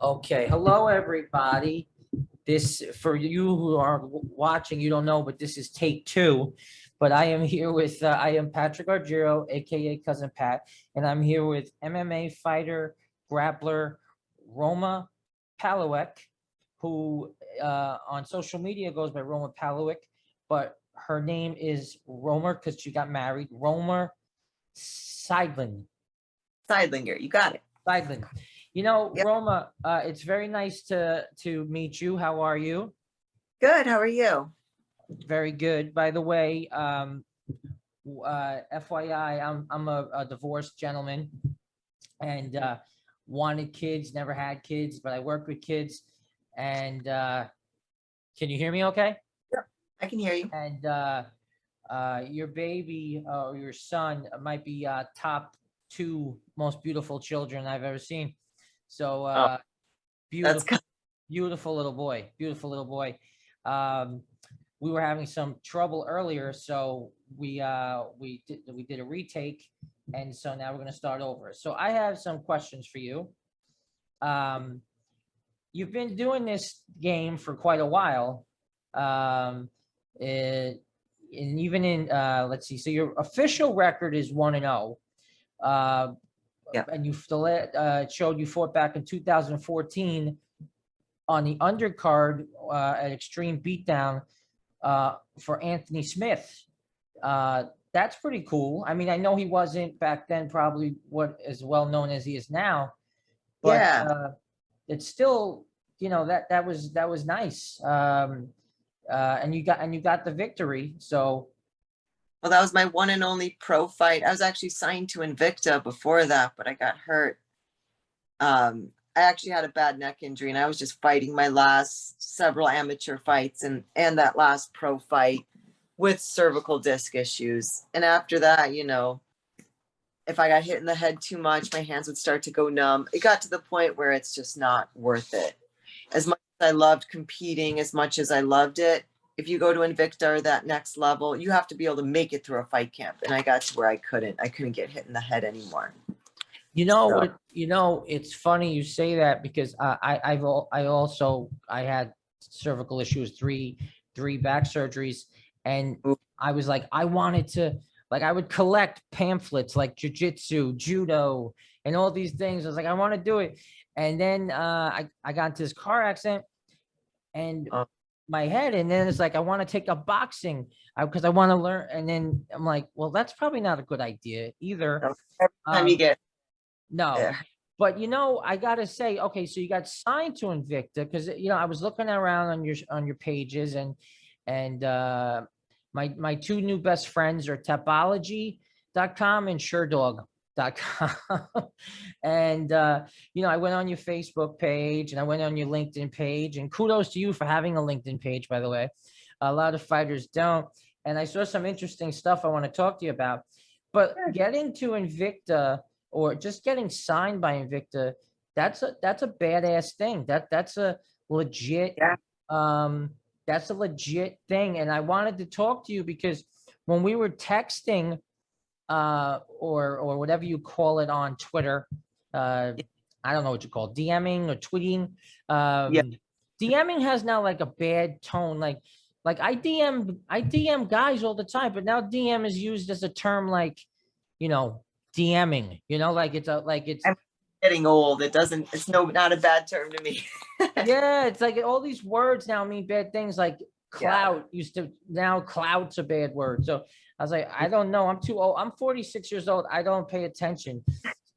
Okay, hello everybody. This, for you who are watching, you don't know, but this is take two. But I am here with I am Patrick Argiro, aka Cousin Pat, and I'm here with MMA fighter, grappler Roma Pawelek, who on social media goes by Roma Pawelek, but her name is Roma because she got married. Roma Seidlin. Seidlinger, you got it. Seidlin. You know, Yep. Roma, it's very nice to meet you. How are you? Good. How are you? Very good. By the way, FYI, I'm a divorced gentleman and wanted kids, never had kids, but I work with kids. And can you hear me okay? Yep. I can hear you. And your baby or your son might be top two most beautiful children I've ever seen. So That's beautiful, good. beautiful little boy, beautiful little boy. We were having some trouble earlier, so we did a retake, and so now we're going to start over. So I have some questions for you. You've been doing this game for quite a while, and even in let's see. So your official record is 1-0. Yeah. And you showed you fought back in 2014 on the undercard at Extreme Beatdown for Anthony Smith. That's pretty cool. I mean, I know he wasn't back then probably what as well known as he is now, but Yeah. it's still, you know, that was nice. And you got the victory. So Well, that was my one and only pro fight. I was actually signed to Invicta before that, but I got hurt. I actually had a bad neck injury, and I was just fighting my last several amateur fights and that last pro fight with cervical disc issues. And after that, you know, if I got hit in the head too much, my hands would start to go numb. It got to the point where it's just not worth it. As much as I loved competing, as much as I loved it, if you go to Invicta or that next level, you have to be able to make it through a fight camp. And I got to where I couldn't get hit in the head anymore. you know what, you know, it's funny you say that because I had cervical issues, three back surgeries, and I was like, I wanted to, like, I would collect pamphlets like jiu-jitsu, judo, and all these things. I was like, I want to do it. And then I got into this car accident and my head, and then it's like, I want to take up boxing because I want to learn. And then I'm like, well, that's probably not a good idea either. Every time you get No, there. but you know, I gotta say, okay, so you got signed to Invicta because, you know, I was looking around on your pages, and my two new best friends are Tapology.com and SureDog.com. And you know, I went on your Facebook page and I went on your LinkedIn page, and kudos to you for having a LinkedIn page, by the way. A lot of fighters don't. And I saw some interesting stuff I want to talk to you about. But getting to Invicta, or just getting signed by Invicta, that's a badass thing. That's a legit that's a legit thing. And I wanted to talk to you because when we were texting or whatever you call it on Twitter, I don't know what you call it, DMing or tweeting. DMing has now like a bad tone. Like I DM guys all the time, but now DM is used as a term like, you know, DMing, you know, like it's I'm getting old. It's not a bad term to me. yeah, it's like all these words now mean bad things. Like clout used to, now clout's a bad word. So I was like, I don't know, I'm too old. I'm 46 years old. I don't pay attention.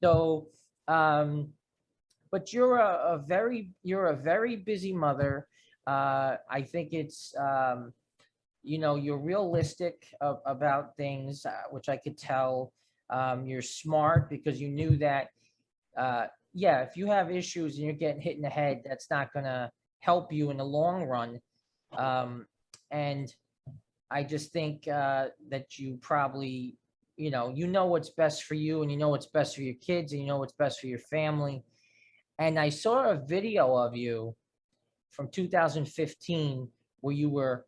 So but you're a very busy mother. I think it's you know, you're realistic about things, which I could tell. You're smart because you knew that, yeah, if you have issues and you're getting hit in the head, that's not going to help you in the long run. And I just think that you probably, you know what's best for you, and you know what's best for your kids, and you know what's best for your family. And I saw a video of you from 2015 where you were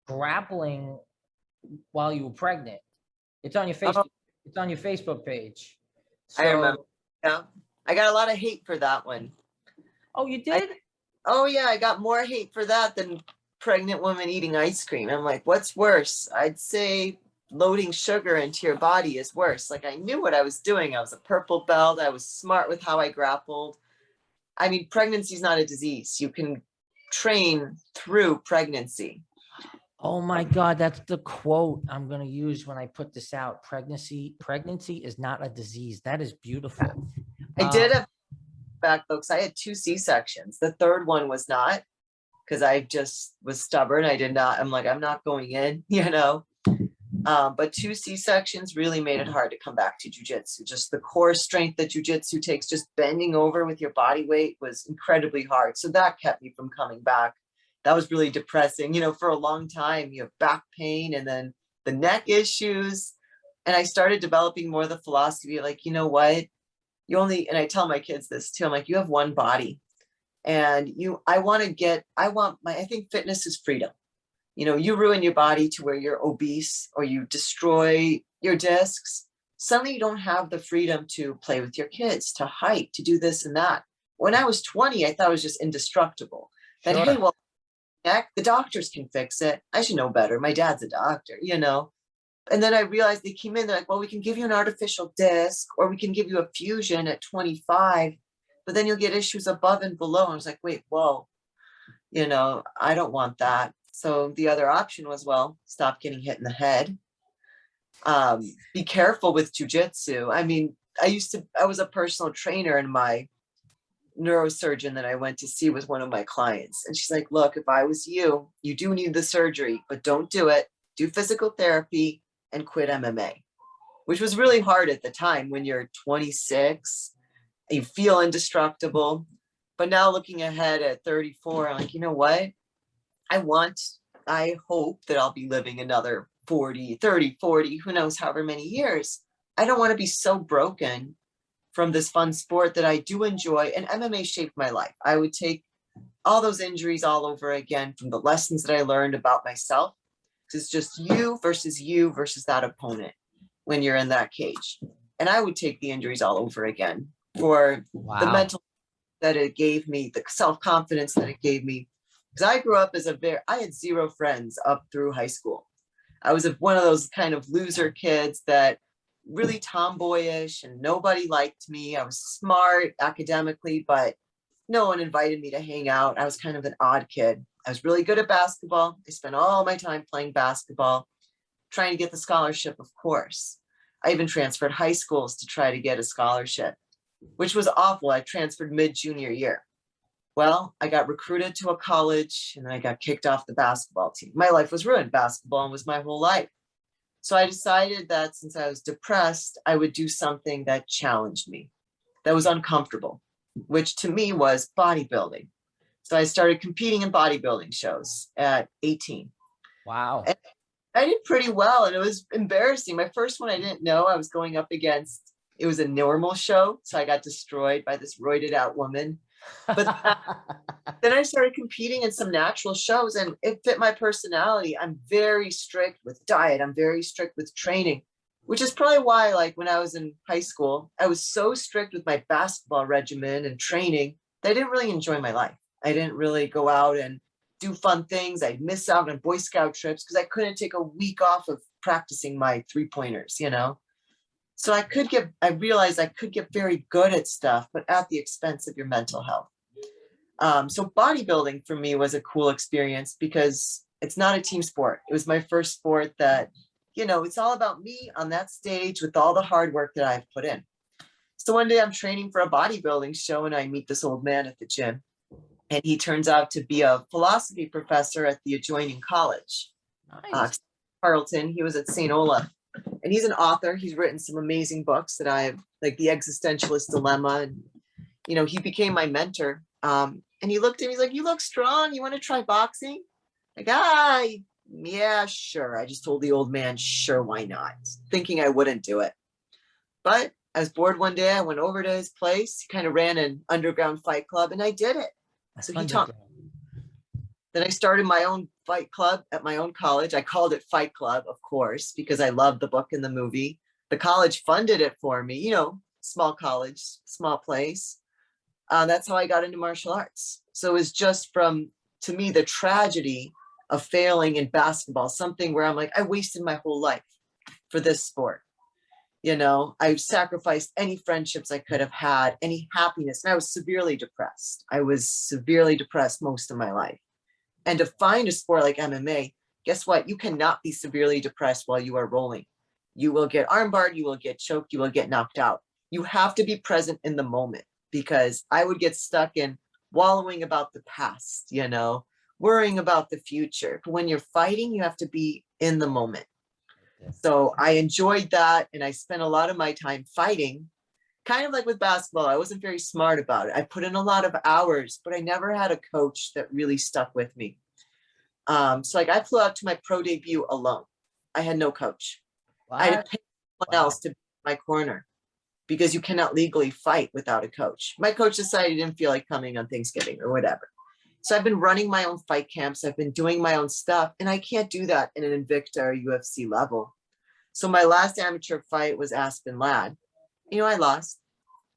grappling while you were pregnant. It's on your Facebook. It's on your Facebook page. So, I remember. Yeah, I got a lot of hate for that one. Oh, you did? Oh yeah, I got more hate for that than pregnant women eating ice cream. I'm like, what's worse? I'd say loading sugar into your body is worse. Like, I knew what I was doing. I was a purple belt. I was smart with how I grappled. I mean, pregnancy is not a disease. You can train through pregnancy. Oh my God, that's the quote I'm going to use when I put this out. Pregnancy is not a disease. That is beautiful. I did a back though, because I had 2 C-sections. The third one was not, because I just was stubborn. I'm like, I'm not going in, you know. But 2 C-sections really made it hard to come back to jujitsu. Just the core strength that jujitsu takes, just bending over with your body weight, was incredibly hard. So that kept me from coming back. That was really depressing. You know, for a long time, you have back pain and then the neck issues. And I started developing more of the philosophy, like, you know what? And I tell my kids this too. I'm like, you have one body, and I think fitness is freedom. You know, you ruin your body to where you're obese or you destroy your discs. Suddenly you don't have the freedom to play with your kids, to hike, to do this and that. When I was 20, I thought I was just indestructible. That, Sure. hey, well, the doctors can fix it. I should know better. My dad's a doctor, you know. And then I realized they came in, they're like, well, we can give you an artificial disc, or we can give you a fusion at 25, but then you'll get issues above and below. And I was like, wait, whoa, you know, I don't want that. So the other option was, well, stop getting hit in the head. Be careful with jujitsu. I mean, I was a personal trainer, and my neurosurgeon that I went to see was one of my clients. And she's like, look, if I was you, you do need the surgery, but don't do it. Do physical therapy and quit MMA, which was really hard at the time when you're 26, you feel indestructible. But now looking ahead at 34, I'm like, you know what? I hope that I'll be living another 40, 30, 40, who knows, however many years. I don't want to be so broken from this fun sport that I do enjoy. And MMA shaped my life. I would take all those injuries all over again from the lessons that I learned about myself. It's just you versus that opponent when you're in that cage. And I would take the injuries all over again for the mental that it gave me, the self-confidence that it gave me. Because I grew up I had 0 friends up through high school. I was one of those kind of loser kids that really tomboyish, and nobody liked me. I was smart academically, but no one invited me to hang out. I was kind of an odd kid. I was really good at basketball. I spent all my time playing basketball, trying to get the scholarship, of course. I even transferred high schools to try to get a scholarship, which was awful. I transferred mid-junior year. Well, I got recruited to a college, and then I got kicked off the basketball team. My life was ruined. Basketball was my whole life. So I decided that since I was depressed, I would do something that challenged me, that was uncomfortable, which to me was bodybuilding. So I started competing in bodybuilding shows at 18. Wow. And I did pretty well, and it was embarrassing. My first one, I didn't know I was going up against, it was a normal show. So I got destroyed by this roided out woman. But then I started competing in some natural shows, and it fit my personality. I'm very strict with diet. I'm very strict with training, which is probably why, like, when I was in high school, I was so strict with my basketball regimen and training that I didn't really enjoy my life. I didn't really go out and do fun things. I'd miss out on Boy Scout trips because I couldn't take a week off of practicing my 3-pointers, you know? So I realized I could get very good at stuff, but at the expense of your mental health. So bodybuilding for me was a cool experience because it's not a team sport. It was my first sport that, you know, it's all about me on that stage with all the hard work that I've put in. So one day I'm training for a bodybuilding show, and I meat this old man at the gym, and he turns out to be a philosophy professor at the adjoining college. Nice. Carleton, he was at St. Olaf. And he's an author. He's written some amazing books that I have, like The Existentialist Dilemma. And, you know, he became my mentor. And he looked at me, he's like, you look strong. You want to try boxing? Like, yeah, sure. I just told the old man, sure, why not? Thinking I wouldn't do it. But I was bored one day. I went over to his place. He kind of ran an underground fight club, and I did it. So he taught me. Then I started my own fight club at my own college. I called it Fight Club, of course, because I loved the book and the movie. The college funded it for me, you know, small college, small place. That's how I got into martial arts. So it was just from, to me, the tragedy of failing in basketball, something where I'm like, I wasted my whole life for this sport. You know, I sacrificed any friendships I could have had, any happiness. And I was severely depressed. I was severely depressed most of my life. And to find a sport like MMA, guess what? You cannot be severely depressed while you are rolling. You will get armbarred, you will get choked, you will get knocked out. You have to be present in the moment, because I would get stuck in wallowing about the past, you know, worrying about the future. But when you're fighting, you have to be in the moment. So I enjoyed that. And I spent a lot of my time fighting, kind of like with basketball. I wasn't very smart about it. I put in a lot of hours, but I never had a coach that really stuck with me. So like I flew out to my pro debut alone. I had no coach. I had to pay someone else to be in my corner, because you cannot legally fight without a coach. My coach decided he didn't feel like coming on Thanksgiving or whatever. So I've been running my own fight camps. I've been doing my own stuff, and I can't do that in an Invicta or UFC level. So my last amateur fight was Aspen Ladd. You know, I lost,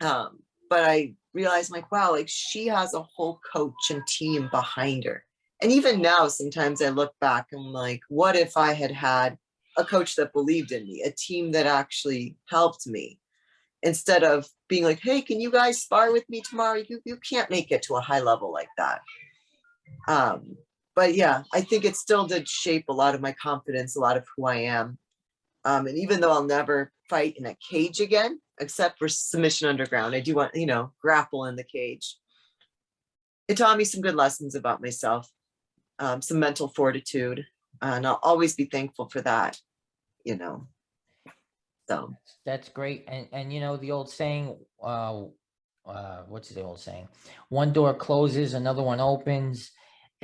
but I realized, like, wow, like she has a whole coach and team behind her. And even now, sometimes I look back and I'm like, what if I had had a coach that believed in me, a team that actually helped me, instead of being like, hey, can you guys spar with me tomorrow? You can't make it to a high level like that. But yeah, I think it still did shape a lot of my confidence, a lot of who I am. And even though I'll never fight in a cage again, except for submission underground, I do want, you know, grapple in the cage. It taught me some good lessons about myself, some mental fortitude, and I'll always be thankful for that, you know. So That's great. And you know, the old saying, what's the old saying? One door closes, another one opens.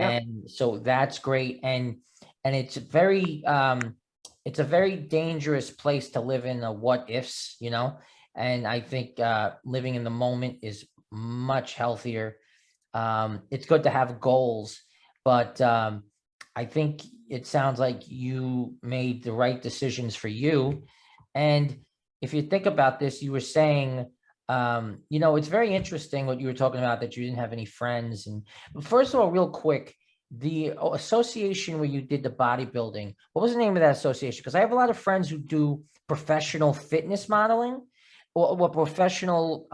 yep. And so that's great. And it's a very dangerous place to live in, the what ifs, you know. And I think living in the moment is much healthier. It's good to have goals, but I think it sounds like you made the right decisions for you. And if you think about this, you were saying, you know, it's very interesting what you were talking about, that you didn't have any friends. And first of all, real quick, the association where you did the bodybuilding, what was the name of that association? Because I have a lot of friends who do professional fitness modeling, or professional,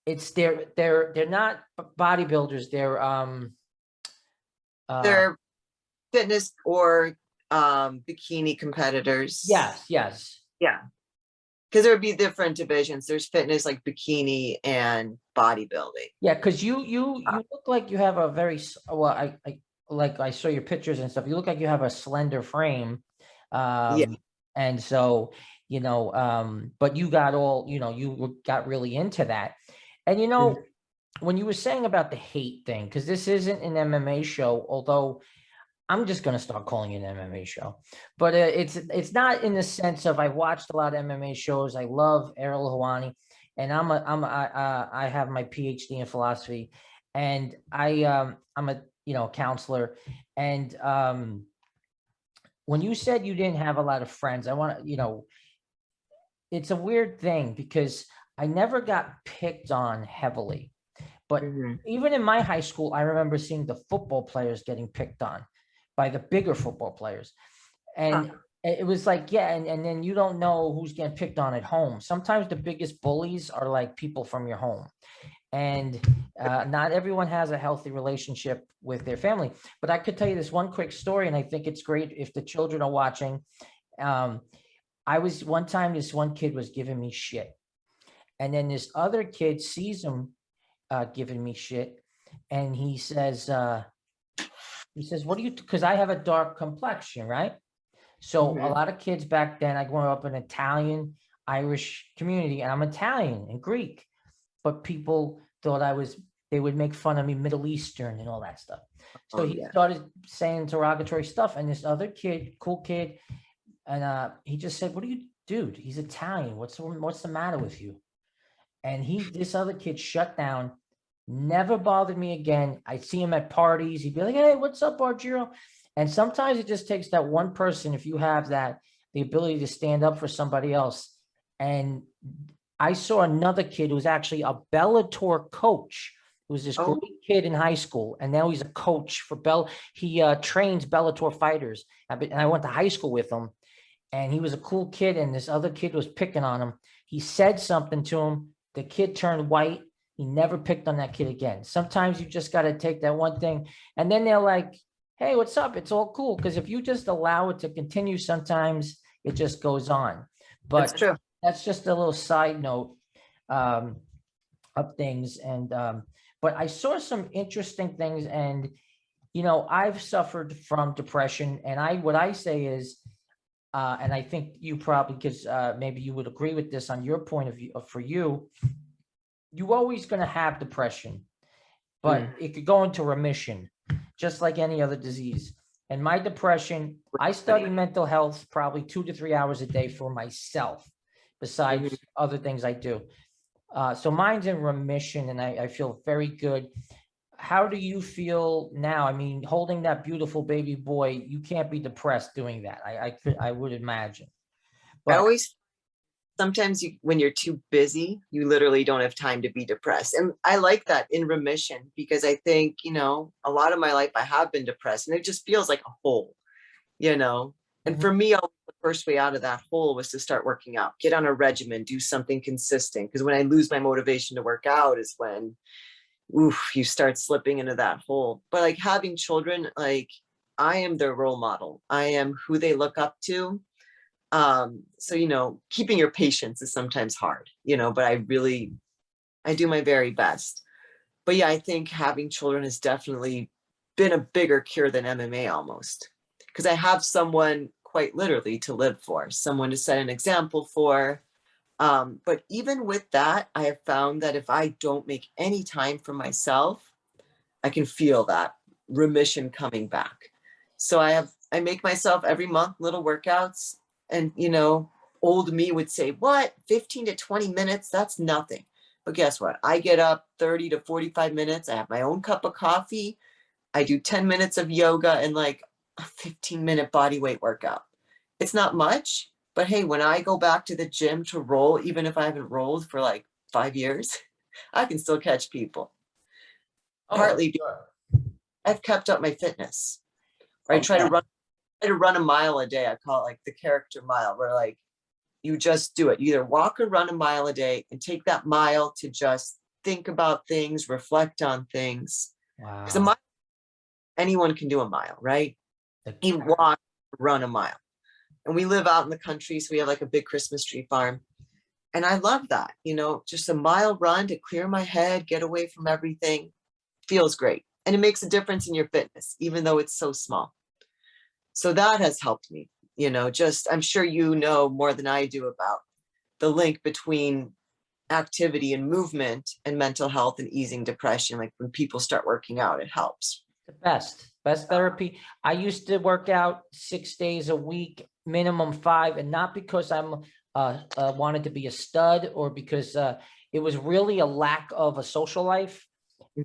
it's they're not bodybuilders, They're fitness or bikini competitors. yes. Yeah. Because there would be different divisions. There's fitness, like bikini, and bodybuilding. Yeah, because you look like you have a very well. I saw your pictures and stuff. You look like you have a slender frame, Yeah. and so you know. But you got all, you know, you got really into that, and you know, when you were saying about the hate thing, because this isn't an MMA show, although I'm just going to start calling it an MMA show, but it's not in the sense of, I've watched a lot of MMA shows. I love Errol Hawani, and I have my PhD in philosophy, and I'm a, you know, counselor. And when you said you didn't have a lot of friends, I want to, you know, it's a weird thing, because I never got picked on heavily, but even in my high school, I remember seeing the football players getting picked on by the bigger football players. And it was like, yeah. And then you don't know who's getting picked on at home. Sometimes the biggest bullies are like people from your home. And not everyone has a healthy relationship with their family. But I could tell you this one quick story, and I think it's great if the children are watching. I was one time, this one kid was giving me shit. And then this other kid sees him giving me shit. And he says, what do you, because I have a dark complexion, right? So a lot of kids back then, I grew up in an Italian, Irish community, and I'm Italian and Greek, but people thought they would make fun of me, Middle Eastern and all that stuff. So he started saying derogatory stuff. And this other kid, cool kid, and he just said, what do you, dude, he's Italian. What's the matter with you? And this other kid shut down, never bothered me again. I'd see him at parties. He'd be like, hey, what's up, Argiro? And sometimes it just takes that one person, if you have the ability to stand up for somebody else, and I saw another kid who's actually a Bellator coach. He was this Oh, great kid in high school, and now he's a coach for He trains Bellator fighters. And I went to high school with him, and he was a cool kid. And this other kid was picking on him. He said something to him. The kid turned white. He never picked on that kid again. Sometimes you just got to take that one thing, and then they're like, "Hey, what's up? It's all cool." Because if you just allow it to continue, sometimes it just goes on. that's But true. that's just a little side note um, of things. And but I saw some interesting things, and I've suffered from depression, and what I say is, and I think you probably, because maybe you would agree with this on your point of view. For you, you always going to have depression, but it could go into remission, just like any other disease. And my depression, I study mental health probably 2 to 3 hours a day for myself, besides other things I do. So mine's in remission, and I feel very good. How do you feel now? I mean, holding that beautiful baby boy, you can't be depressed doing that. I would imagine. I But always sometimes when you're too busy, you literally don't have time to be depressed. And I like that, in remission, because I think, a lot of my life I have been depressed, and it just feels like a hole, And for me, the first way out of that hole was to start working out, get on a regimen, do something consistent. Because when I lose my motivation to work out is when, you start slipping into that hole. But like having children, like I am their role model. I am who they look up to. So keeping your patience is sometimes hard, but I do my very best. But yeah, I think having children has definitely been a bigger cure than MMA, almost, because I have someone quite literally to live for, someone to set an example for. But even with that, I have found that if I don't make any time for myself, I can feel that remission coming back. So I make myself every month little workouts, and old me would say, what, 15 to 20 minutes? That's nothing. But guess what? I get up 30 to 45 minutes. I have my own cup of coffee. I do 10 minutes of yoga and like a 15-minute body weight workout. It's not much, but hey, when I go back to the gym to roll, even if I haven't rolled for like 5 years, I can still catch people. Partly because I've kept up my fitness. I try to run a mile a day. I call it like the character mile, where like you just do it. You either walk or run a mile a day, and take that mile to just think about things, reflect on things. Because wow. anyone can do a mile, right? You walk, run a mile. And we live out in the country, so we have like a big Christmas tree farm. And I love that, just a mile run to clear my head, get away from everything. Feels great. And it makes a difference in your fitness, even though it's so small. So that has helped me, I'm sure more than I do about the link between activity and movement and mental health and easing depression. Like when people start working out, it helps. The best therapy. I used to work out 6 days a week, minimum 5, and not because I'm wanted to be a stud, or because it was really a lack of a social life.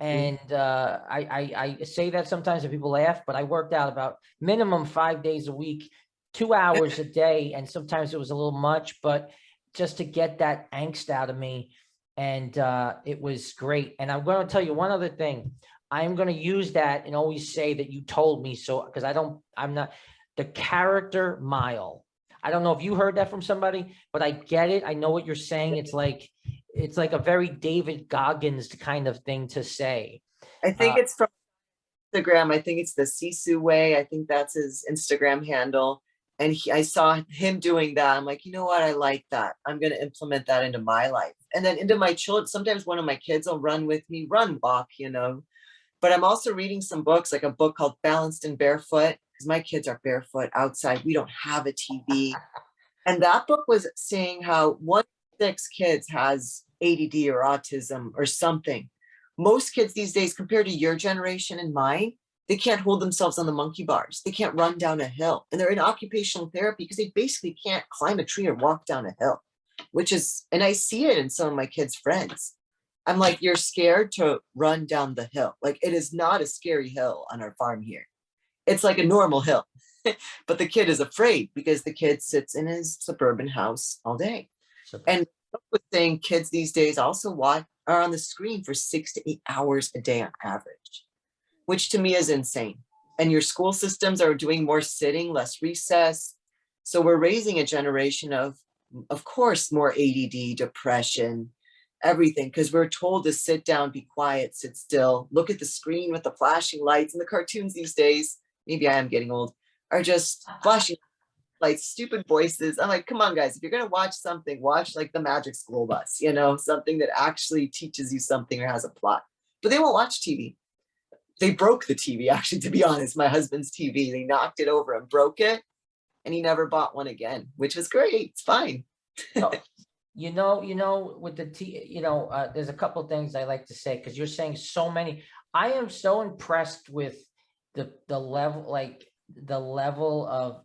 And I say that sometimes and people laugh, but I worked out about minimum 5 days a week, 2 hours a day. And sometimes it was a little much, but just to get that angst out of me. And it was great. And I'm going to tell you one other thing. I'm going to use that and always say that you told me so, because I'm not the character mile. I don't know if you heard that from somebody, but I get it. I know what you're saying. It's like a very David Goggins kind of thing to say. I think it's from Instagram. I think it's the Sisu way. I think that's his Instagram handle. And I saw him doing that. I'm like, you know what? I like that. I'm going to implement that into my life. And then into my children. Sometimes one of my kids will run with me, walk. But I'm also reading some books, like a book called Balanced and Barefoot, because my kids are barefoot outside. We don't have a TV. And that book was saying how 1 in 6 kids has ADD or autism or something. Most kids these days, compared to your generation and mine, they can't hold themselves on the monkey bars. They can't run down a hill. And they're in occupational therapy because they basically can't climb a tree or walk down a hill, and I see it in some of my kids' friends. I'm like, you're scared to run down the hill. Like, it is not a scary hill on our farm here. It's like a normal hill. But the kid is afraid because the kid sits in his suburban house all day. And was saying kids these days also are on the screen for 6 to 8 hours a day on average, which to me is insane. And your school systems are doing more sitting, less recess. So we're raising a generation of course, more ADD, depression, everything, because we're told to sit down, be quiet, sit still, look at the screen with the flashing lights. And the cartoons these days, maybe I am getting old, are just flashing like stupid voices. I'm like, come on, guys, if you're going to watch something, watch like the Magic School Bus, something that actually teaches you something or has a plot. But they won't watch TV. They broke the TV, actually, to be honest, my husband's TV. They knocked it over and broke it. And he never bought one again, which was great. It's fine. So, with the there's a couple of things I like to say, because you're saying so many. I am so impressed with the level of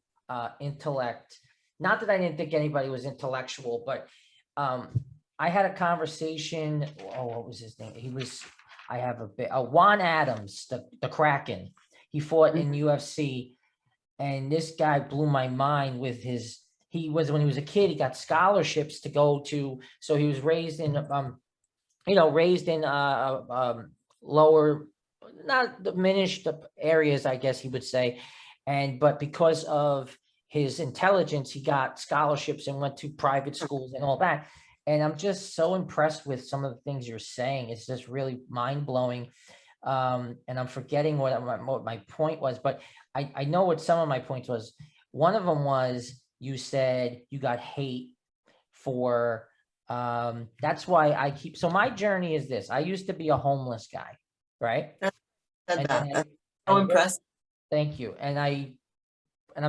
intellect. Not that I didn't think anybody was intellectual, but I had a conversation. Oh, what was his name? Juan Adams, the Kraken. He fought in UFC, and this guy blew my mind with when he was a kid, he got scholarships to go to. So he was raised in lower, not diminished areas, I guess he would say. But because of his intelligence, he got scholarships and went to private schools and all that. And I'm just so impressed with some of the things you're saying. It's just really mind blowing. And I'm forgetting what my point was, but I know what some of my points was. One of them was, you said you got hate for, that's why so my journey is this. I used to be a homeless guy, right? That's so impressive. Thank you. And I'm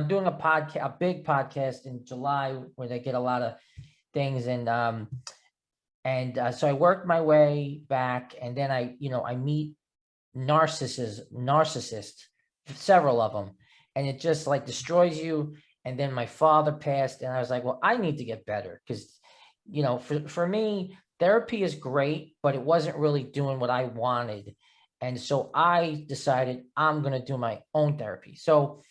doing a big podcast in July where they get a lot of things. So I worked my way back, and then I meet narcissists, several of them, and it just like destroys you. And then my father passed, and I was like, well, I need to get better, because for me, therapy is great, but it wasn't really doing what I wanted. And so I decided I'm going to do my own therapy. So,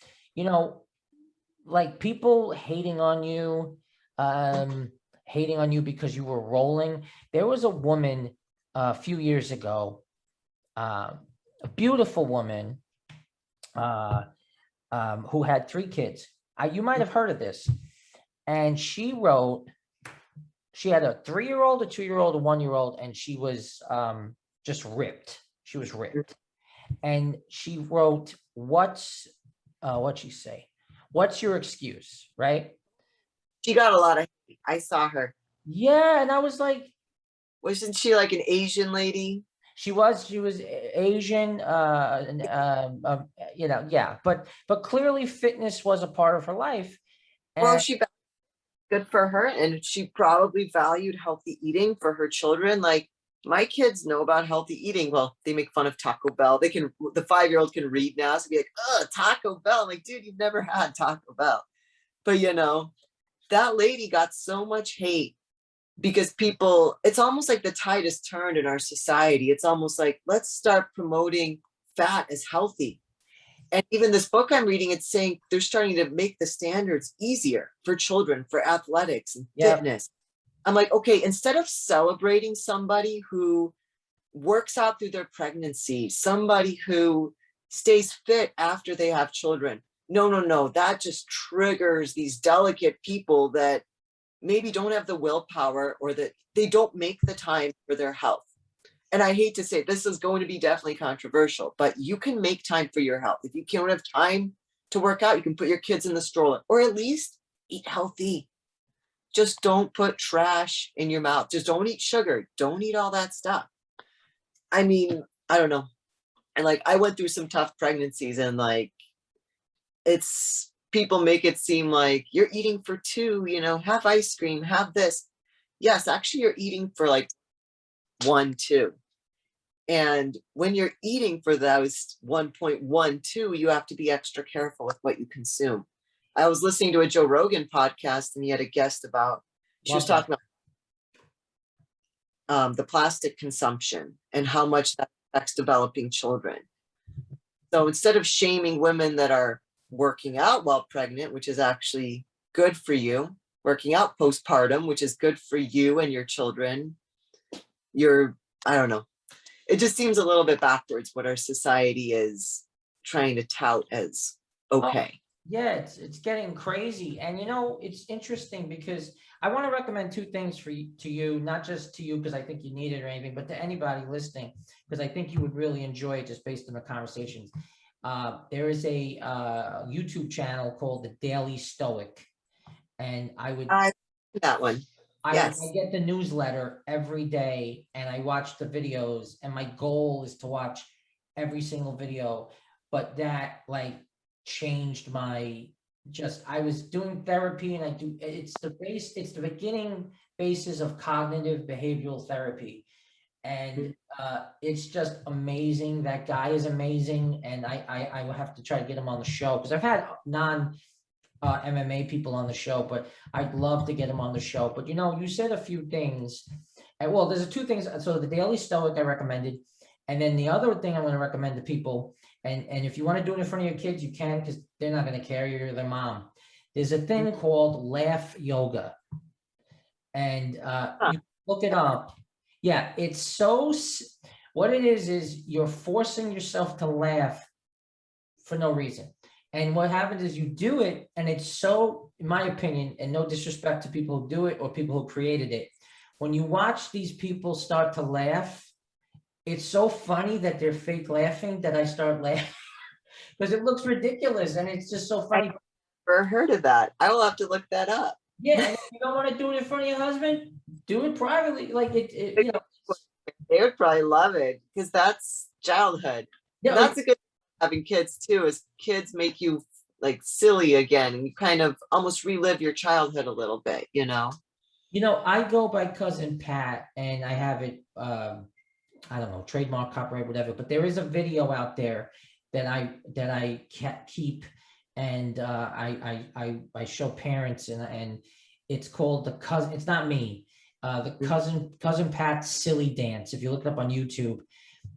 like people hating on you because you were rolling. There was a woman a few years ago, a beautiful woman, who had 3 kids. You might have heard of this. And she had a 3-year-old, a 2-year-old, a 1-year-old, and she was just ripped. She was ripped. And she wrote, what'd she say? What's your excuse, right? She got a lot of hate. I saw her. Yeah, and I was like, wasn't she like an Asian lady? She was Asian, yeah, but clearly fitness was a part of her life. Well, good for her, and she probably valued healthy eating for her children. Like my kids know about healthy eating. Well, they make fun of Taco Bell. The 5-year-old can read now, so be like, oh, Taco Bell. I'm like, dude, you've never had Taco Bell. But that lady got so much hate because it's almost like the tide has turned in our society. It's almost like, let's start promoting fat as healthy. And even this book I'm reading, it's saying they're starting to make the standards easier for children, for athletics and fitness. I'm like, okay, instead of celebrating somebody who works out through their pregnancy, somebody who stays fit after they have children. No, that just triggers these delicate people that maybe don't have the willpower, or that they don't make the time for their health. And I hate to say, this is going to be definitely controversial, but you can make time for your health. If you don't have time to work out, you can put your kids in the stroller, or at least eat healthy. Just don't put trash in your mouth. Just don't eat sugar. Don't eat all that stuff. I mean, I don't know. And like, I went through some tough pregnancies, and like, people make it seem like you're eating for 2, have ice cream, have this. Yes, actually you're eating for like 1, 2. And when you're eating for those 1.12, you have to be extra careful with what you consume. I was listening to a Joe Rogan podcast, and he had a guest she was talking about the plastic consumption and how much that affects developing children. So instead of shaming women that are working out while pregnant, which is actually good for you, working out postpartum, which is good for you and your children. I don't know. It just seems a little bit backwards what our society is trying to tout as okay. Yeah, it's getting crazy. And it's interesting because I want to recommend two things to you, not just to you because I think you need it or anything, but to anybody listening, because I think you would really enjoy it just based on the conversations. There is a YouTube channel called the Daily Stoic, and I that one. Yes. I get the newsletter every day and I watch the videos, and my goal is to watch every single video, but that changed I was doing therapy, and it's the beginning basis of cognitive behavioral therapy. And it's just amazing. That guy is amazing. And I will have to try to get him on the show, because I've had MMA people on the show, but I'd love to get him on the show. But you said a few things, and well, there's two things. So the Daily Stoic I recommended, and then the other thing I'm going to recommend to people, and if you want to do it in front of your kids, you can, because they're not going to care. You're their mom. There's a thing called laugh yoga, and you look it up. Yeah, it's so. What it is you're forcing yourself to laugh for no reason. And what happens is you do it, and it's so, in my opinion, and no disrespect to people who do it or people who created it, when you watch these people start to laugh, it's so funny that they're fake laughing that I start laughing because it looks ridiculous, and it's just so funny. I've never heard of that. I will have to look that up. Yeah, and if you don't want to do it in front of your husband, do it privately. They would probably love it, because that's childhood. Yeah, that's a good having kids too, is kids make you silly again, and you kind of almost relive your childhood a little bit. I go by Cousin Pat, and I have it I don't know, trademark, copyright, whatever, but there is a video out there that I keep, and I show parents, and it's called the cousin. It's not me. The cousin Pat's silly dance. If you look it up on YouTube,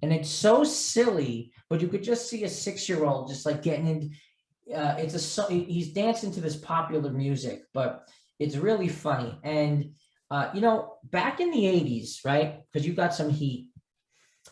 and it's so silly, but you could just see a 6-year-old just getting in. He's dancing to this popular music, but it's really funny. And back in the 80s, right? Because you got some heat.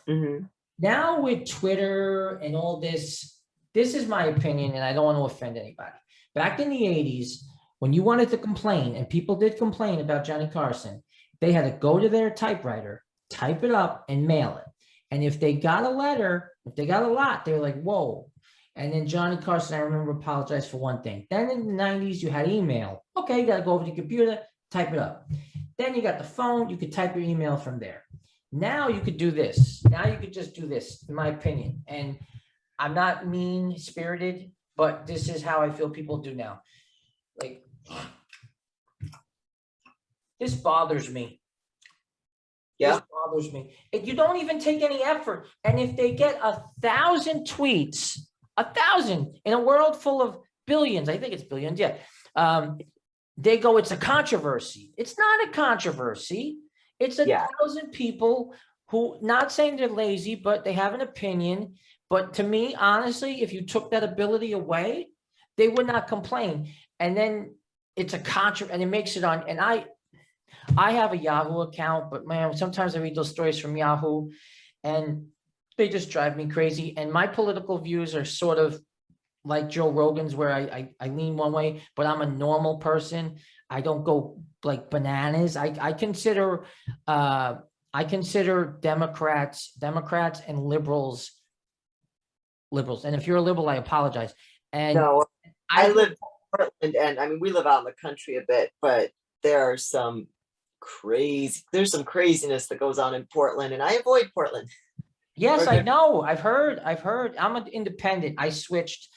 Mm-hmm. Now with Twitter and all this is my opinion, and I don't want to offend anybody. Back in the 80s, when you wanted to complain, and people did complain about Johnny Carson, they had to go to their typewriter, type it up, and mail it. And if they got a letter, if they got a lot, they were like, whoa. And then Johnny Carson, I remember, apologized for one thing. Then in the 90s, you had email. Okay, you got to go over to the computer, type it up. Then you got the phone, you could type your email from there. Now you could do this. Now you could just do this, in my opinion. And I'm not mean-spirited, but this is how I feel people do now. This bothers me. Yeah. This bothers me. You don't even take any effort. And if they get 1,000 tweets, 1,000 in a world full of billions, I think it's billions, yeah. They go, it's a controversy. It's not a controversy. It's 1,000 people who, not saying they're lazy, but they have an opinion. But to me, honestly, if you took that ability away, they would not complain. And then it's a controversy, and it makes it on. And I have a Yahoo account, but man, sometimes I read those stories from Yahoo, and they just drive me crazy. And my political views are sort of like Joe Rogan's, where I lean one way, but I'm a normal person. I don't go bananas. I consider Democrats and liberals. And if you're a liberal, I apologize. And no, I live in Portland, and I mean, we live out in the country a bit, but there's some craziness that goes on in Portland, and I avoid Portland. Yes, I know. I've heard. I'm an independent. I switched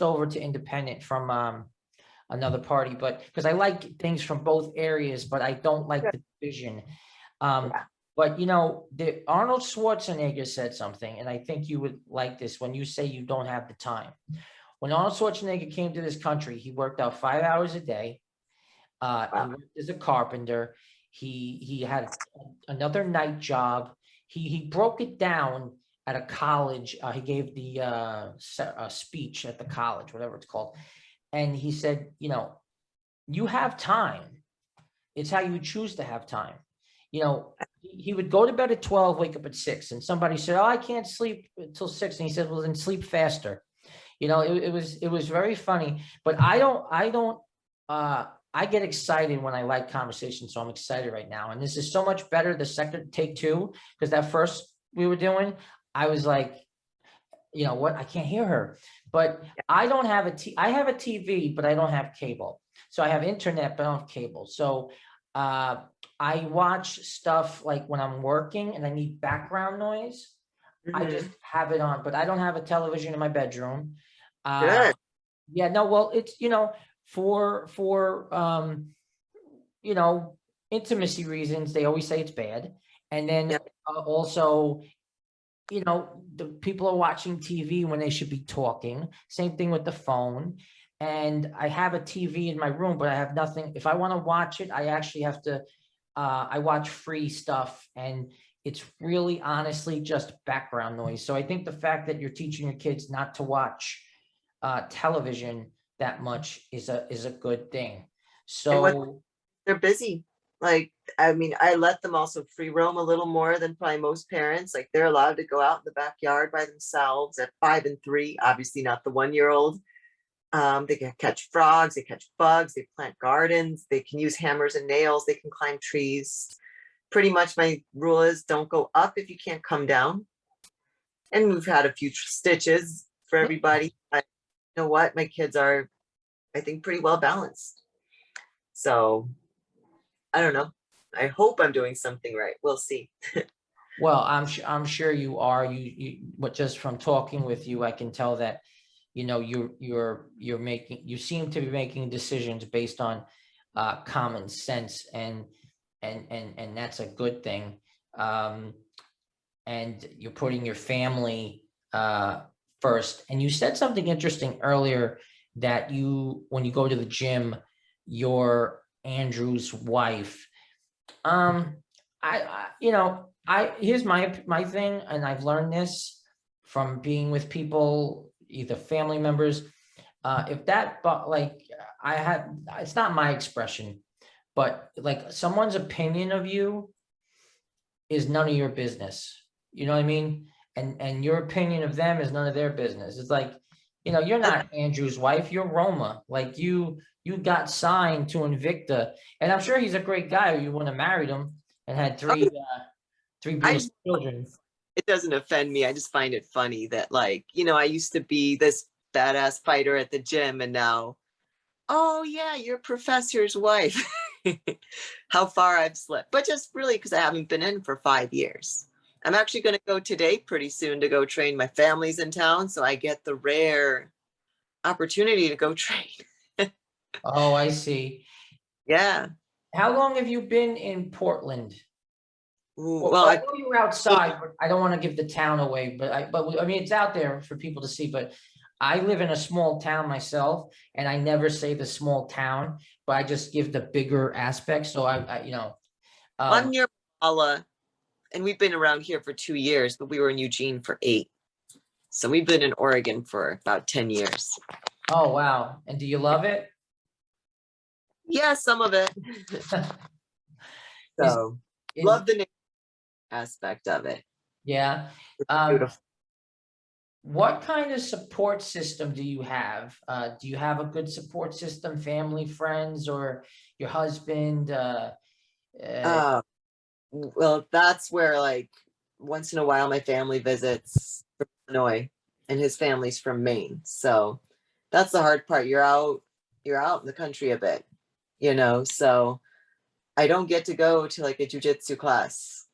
over to independent from another party, but because I like things from both areas, but I don't like the division. But Arnold Schwarzenegger said something, and I think you would like this when you say you don't have the time. When Arnold Schwarzenegger came to this country, he worked out 5 hours a day. He worked as a carpenter. He had another night job. He broke it down at a college. He gave the speech at the college, whatever it's called. And he said, you have time. It's how you choose to have time. You know, he would go to bed at 12, wake up at 6, and somebody said, "Oh, I can't sleep until 6." And he said, "Well, then sleep faster." You know, it was very funny, but I get excited when I like conversation. So I'm excited right now. And this is so much better. The second take two, because that first we were doing, I was like, you know what? I can't hear her, but I don't have I have a TV, but I don't have cable. So I have internet, but I don't have cable. So, I watch stuff like when I'm working and I need background noise. I just have it on, but I don't have a television in my bedroom. Good. Yeah, no, well, it's, you know, for you know, intimacy reasons, they always say it's bad. And then Yep. also, you know, the people are watching TV when they should be talking. Same thing with the phone. And I have a TV in my room, but I have nothing. If I want to watch it, I actually have to, I watch free stuff, and it's really honestly just background noise. So I think the fact that you're teaching your kids not to watch television that much is a good thing. And what So they're busy. Like, I mean, I let them also free roam a little more than probably most parents. Like, they're allowed to go out in the backyard by themselves at 5 and 3, obviously not the 1-year-old. They can catch frogs, they catch bugs, they plant gardens, they can use hammers and nails, they can climb trees. Pretty much my rule is don't go up if you can't come down. And we've had a few stitches for everybody. But you know what? My kids are, I think, pretty well balanced. So I don't know. I hope I'm doing something right. We'll see. well, I'm sure you are. But just from talking with you, I can tell that, you know, you're making, you seem to be making decisions based on common sense, and that's a good thing. And you're putting your family first. And you said something interesting earlier, that when you go to the gym, you're Andrew's wife. You know, here's my thing, and I've learned this from being with people, either family members. If that, but like, it's not my expression, but like someone's opinion of you is none of your business. You know what I mean? And your opinion of them is none of their business. It's like, you know, you're not Andrew's wife, you're Roma. Like, you got signed to Invicta, and I'm sure he's a great guy, or you wouldn't have married him and had three beautiful children. It doesn't offend me. I just find it funny that, like, you know, I used to be this badass fighter at the gym, and now, oh yeah, you're professor's wife. How far I've slipped. But just really because I haven't been in for 5 years. I'm actually going to go today pretty soon to go train. My family's in town, so I get the rare opportunity to go train. Oh, I see. Yeah. How long have you been in Portland? Well, I know you were outside, but I don't want to give the town away, but I mean, it's out there for people to see. But I live in a small town myself, and I never say the small town, but I just give the bigger aspect. So you know, I'm near Paula, and we've been around here for 2 years, but we were in Eugene for 8. So we've been in Oregon for about 10 years. oh wow! And do you love it? Yeah, some of it. So love the aspect of it. Yeah. Beautiful. What kind of support system do you have? Do you have a good support system, family, friends, or your husband? Well, that's where, like, once in a while my family visits from Illinois, and his family's from Maine. So that's the hard part. You're out in the country a bit, you know, so I don't get to go to like a jujitsu class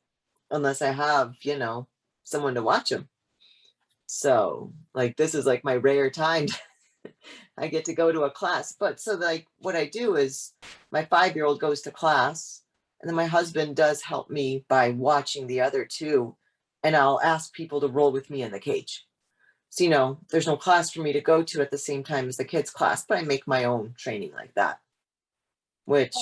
unless I have, you know, someone to watch them. So like, this is like my rare time. I get to go to a class. But so like what I do is my 5-year-old goes to class, and then my husband does help me by watching the other two, and I'll ask people to roll with me in the cage. So, you know, there's no class for me to go to at the same time as the kids' class, but I make my own training like that, which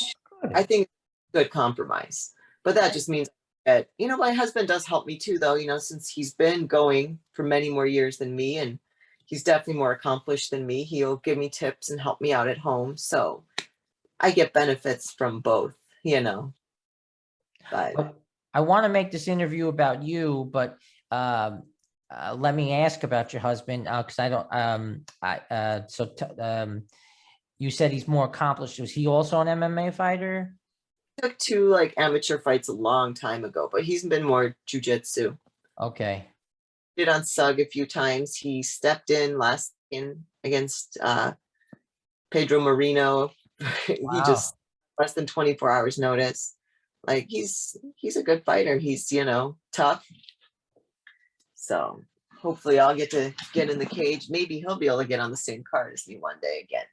I think is a good compromise. But that just means that, you know, my husband does help me too, though, you know, since he's been going for many more years than me, and he's definitely more accomplished than me. He'll give me tips and help me out at home. So I get benefits from both, you know. But I want to make this interview about you, but let me ask about your husband because I don't. You said he's more accomplished. Was he also an MMA fighter? took 2 like amateur fights a long time ago, but he's been more jujitsu. Okay. Did on Sug a few times. He stepped in last in against Pedro Marino. He Wow. just less than 24 hours notice. Like he's a good fighter. He's, you know, tough. So hopefully I'll get to get in the cage. Maybe he'll be able to get on the same card as me one day again.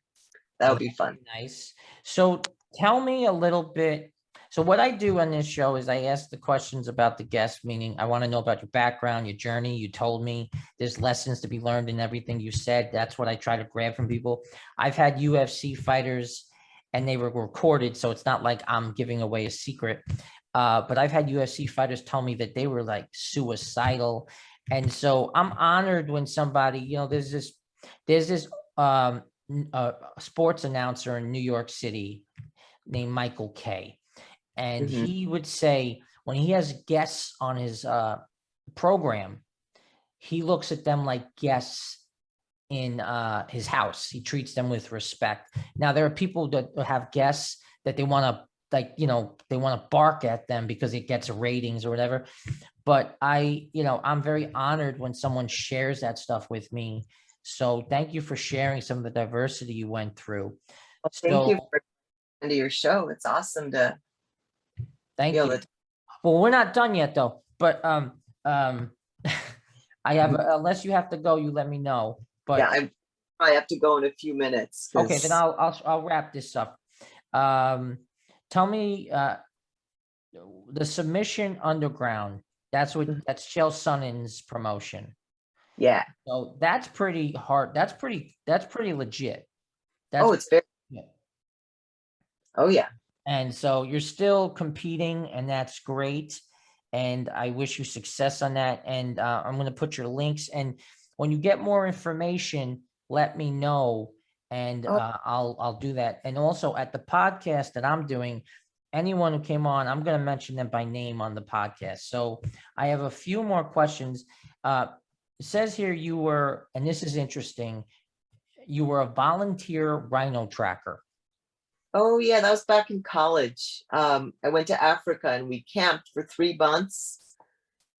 That would be fun. Nice. So tell me a little bit. So what I do on this show is I ask the questions about the guest, meaning I want to know about your background, your journey. You told me there's lessons to be learned in everything you said. That's what I try to grab from people. I've had UFC fighters and they were recorded, so it's not like I'm giving away a secret. But I've had UFC fighters tell me that they were like suicidal. And so I'm honored when somebody, you know, there's this a sports announcer in New York City named Michael Kay. And he would say when he has guests on his program, he looks at them like guests in his house. He treats them with respect. Now, there are people that have guests that they want to, like, you know, they want to bark at them because it gets ratings or whatever. But I'm very honored when someone shares that stuff with me. So thank you for sharing some of the diversity you went through. Well, thank you for into your show. It's awesome to thank you. Well, we're not done yet though, but I have unless you have to go, you let me know. But yeah, I have to go in a few minutes. Okay, then I'll wrap this up. Tell me the Submission Underground. That's Chael Sonnen's promotion. Yeah. So that's pretty hard. That's pretty legit. It's very. Yeah. Oh yeah. And so you're still competing, and that's great. And I wish you success on that. And I'm going to put your links. And when you get more information, let me know, and I'll do that. And also at the podcast that I'm doing, anyone who came on, I'm going to mention them by name on the podcast. So I have a few more questions. It says here you were, and this is interesting, you were a volunteer rhino tracker. Oh yeah, that was back in college. I went to Africa and we camped for 3 months.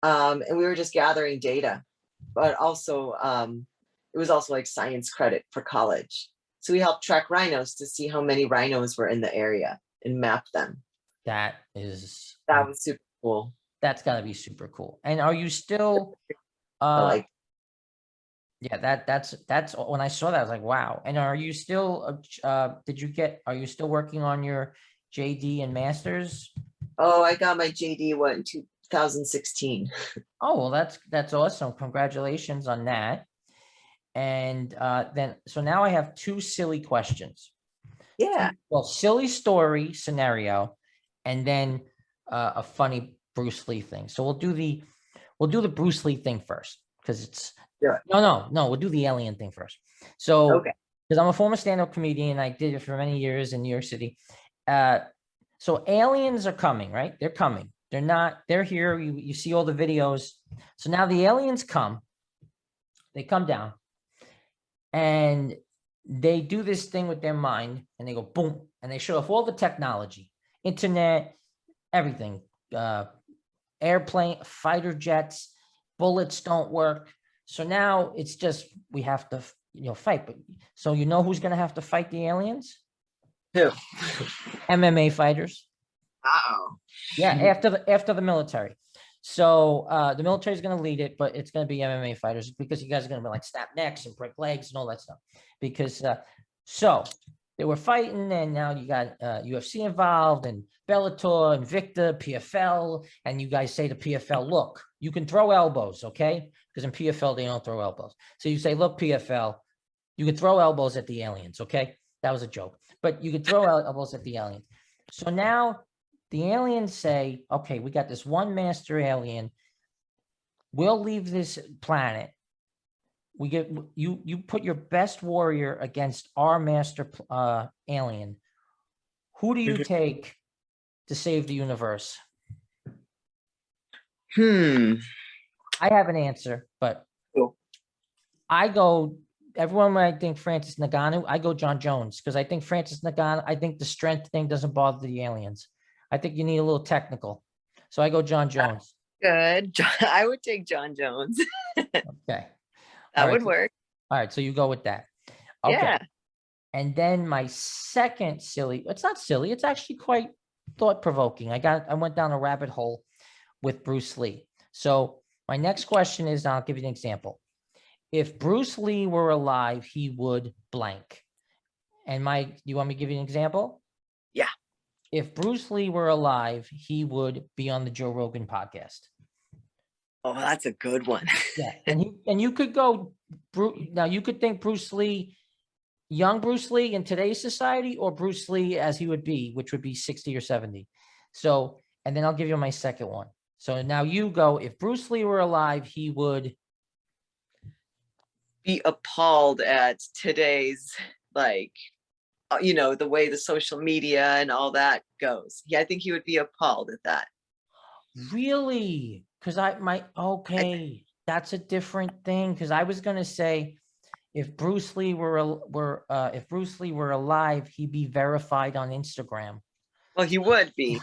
And we were just gathering data, but also it was also like science credit for college. So we helped track rhinos to see how many rhinos were in the area and map them. That was super cool. That's got to be super cool. And are you still yeah, that's when I saw that, I was like, wow. And are you still are you still working on your JD and masters? Oh, I got my JD in 2016. Oh, well, that's awesome. Congratulations on that. And then so now I have 2 silly questions. Yeah. Well, silly story scenario, and then a funny Bruce Lee thing. So we'll do the Bruce Lee thing first, because it's no, we'll do the alien thing first. So because I'm a former stand-up comedian, I did it for many years in New York City. So aliens are coming, right? They're coming. They're here. You see all the videos. So now the aliens come. They come down, and they do this thing with their mind, and they go boom, and they show off all the technology, internet, everything, airplane, fighter jets, bullets don't work. So now it's just, we have to, fight. But so who's going to have to fight the aliens? Who? MMA fighters. Uh-oh. Yeah, after the military. So the military is going to lead it, but it's going to be MMA fighters, because you guys are going to be like snap necks and break legs and all that stuff. Because so they were fighting, and now you got UFC involved, and Bellator, Invicta, PFL, and you guys say to PFL, look, you can throw elbows, okay? Because in PFL, they don't throw elbows. So you say, look, PFL, you can throw elbows at the aliens, okay? That was a joke. But you can throw elbows at the aliens. So now the aliens say, okay, we got this one master alien. We'll leave this planet. We get you put your best warrior against our master alien. Who do you take to save the universe? I have an answer, but Cool. I go, everyone might think Francis Ngannou. I go John Jones because I think Francis Ngannou, I think the strength thing doesn't bother the aliens. I think you need a little technical. So I go John Jones. Good. I would take John Jones. Okay. That would work. All right. So you go with that. Okay. Yeah. And then my second silly, it's not silly. It's actually quite thought-provoking. I went down a rabbit hole with Bruce Lee. So my next question is, I'll give you an example. If Bruce Lee were alive, he would blank. And you want me to give you an example? Yeah. If Bruce Lee were alive, he would be on the Joe Rogan podcast. Oh, that's a good one. Yeah. And you could go, now you could think Bruce Lee, young Bruce Lee in today's society, or Bruce Lee as he would be, which would be 60 or 70. So, and then I'll give you my second one. So now you go, if Bruce Lee were alive, he would be appalled at today's, like, the way the social media and all that goes. Yeah, I think he would be appalled at that. Really? Because that's a different thing. Because I was going to say, if Bruce Lee were alive, he'd be verified on Instagram. Well, he would be.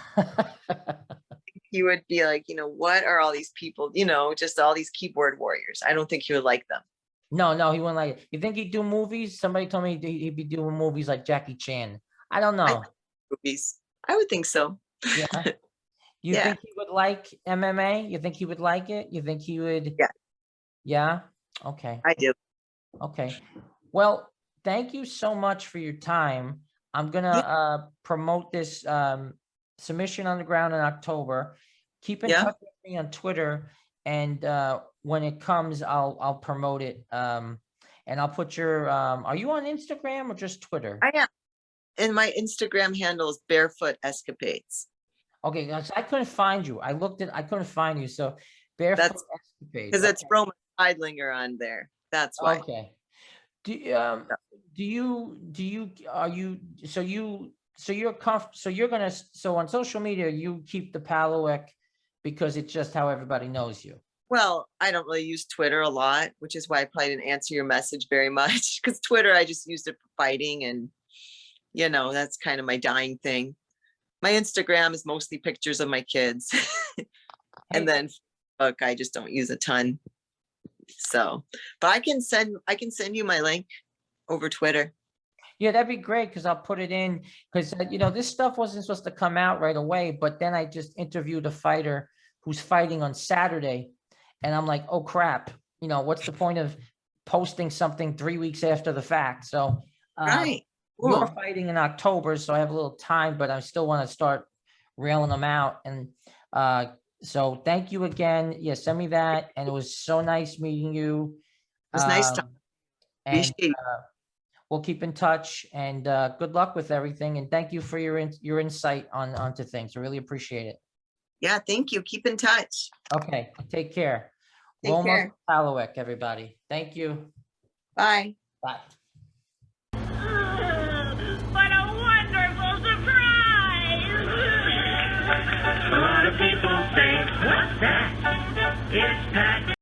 He would be like, what are all these people, just all these keyboard warriors. I don't think he would like them. No, he wouldn't like it. You think he'd do movies? Somebody told me he'd be doing movies like Jackie Chan. I don't know. Movies. I would think so. Yeah. You think he would like MMA? You think he would like it? You think he would? Yeah. Yeah? Okay. I do. Okay. Well, thank you so much for your time. I'm going to promote this Submission Underground in October. Keep in touch with me on Twitter, and when it comes, I'll promote it. And I'll put your, are you on Instagram or just Twitter? I am. And my Instagram handle is Barefoot Escapades. Okay, so I couldn't find you. I couldn't find you. So Barefoot Escapades. Because it's Roma Pawelek on there. That's why. Okay. So on social media, you keep the Pawelek because it's just how everybody knows you. Well, I don't really use Twitter a lot, which is why I probably didn't answer your message very much, because Twitter, I just used it for fighting, and that's kind of my dying thing. My Instagram is mostly pictures of my kids. And then Facebook, I just don't use a ton. So, but I can send you my link over Twitter. Yeah, that'd be great, because I'll put it in, because this stuff wasn't supposed to come out right away, but then I just interviewed a fighter who's fighting on Saturday, and I'm like, oh crap, what's the point of posting something 3 weeks after the fact? So right. Cool. You're fighting in October, so I have a little time, but I still want to start railing them out. And so thank you again. Yeah, send me that. And it was so nice meeting you. It was nice talking. And we'll keep in touch, and good luck with everything. And thank you for your insight onto things. I really appreciate it. Yeah, thank you. Keep in touch. Okay, take care. Take care. Roma Pawelek, everybody. Thank you. Bye. Bye. What a wonderful surprise! A lot of people say, what's that? It's Patrick.